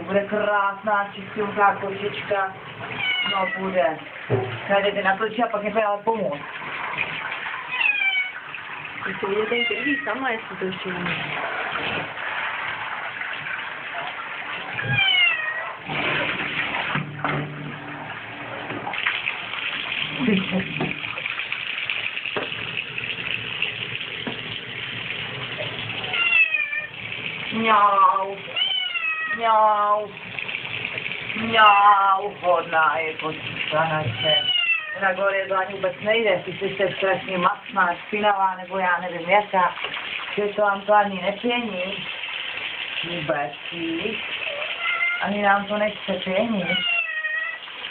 bude krásná čistunká kočička. No bude. Tady natočí a pak mi ale pomoct. To je tady drží sama, jestli to ještě umí. Mňau. Mňau. Mňau. Hodná je kočička naše. Na gore to ani vůbec nejde, jestli jste strašně masná, špinavá, nebo já nevím jaká. Že to vám to ani nepění. Vůbec, víš? Ani nám to nechce pěnit.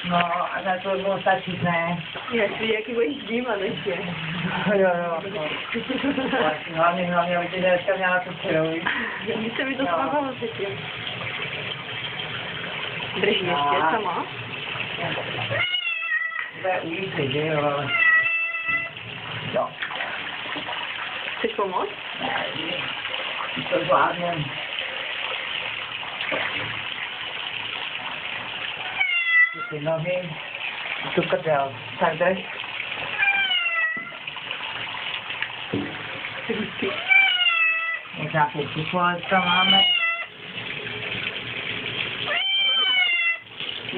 No, a na to bylo stačit, ne? Jaký budeš dívat ještě. Jo. Hlavně, aby ty dneska měla to čero, víš? Mně se mi to smáhalo předtím. Drží ještě sama. To je ulice, že jo? Jo. Chceš pomoct? Ne, to zvládnem. Ty nohy, tu prdel. Tak drž. Nějakou kukolečka máme.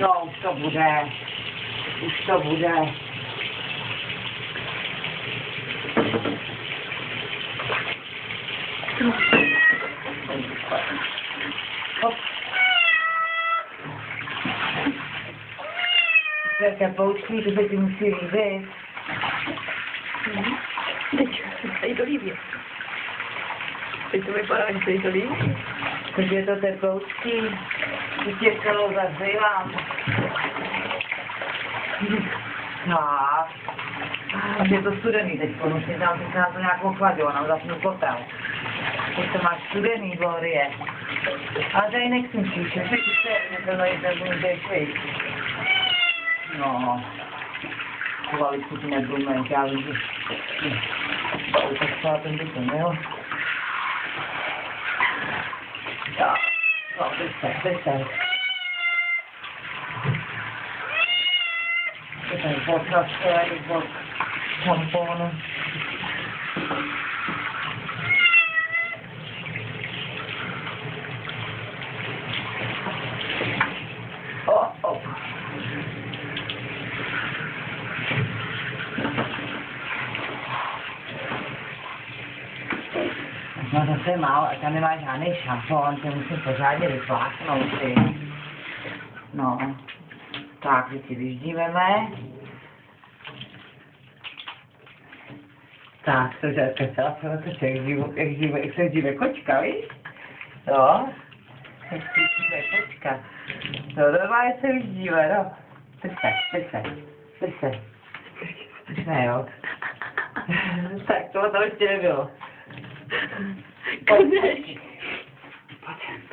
No, už to bude. Už to bude. Hop. Jaké poučky, to se ti musí líbit. Teď se jí to líbí. Teď to vypadá, že se jí to líbí. Takže to ty poučky, ty tě celou zazývám. No. A je to studený teď, musím tam teď na to nějakou chladil, nám zapnu kotel. Teď to máš studený, Glorie. Ale tady nechci příště, teď se to nebude švejt. No. Kvalitku tu nebudu mít, já vím, že... To stát ten byt, jo? Jo. No, teď se. To ten vodka, vod šamponu. O. No zase málo, tam nemá žádný šampon, ty musím pořádně vypláchnout, ty. No. Tak, teď si vyždíveme. Tak, to je jak se žíve kočka, víš? Jo? Jak se žíve kočka. No, normálně se vyždíve, no. Teď se. Ne, jo. Tak, to ještě nebylo. Konec.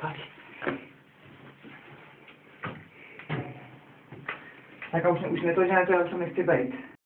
Pojď. Tak a už mi to, že ne to, co mi chci být.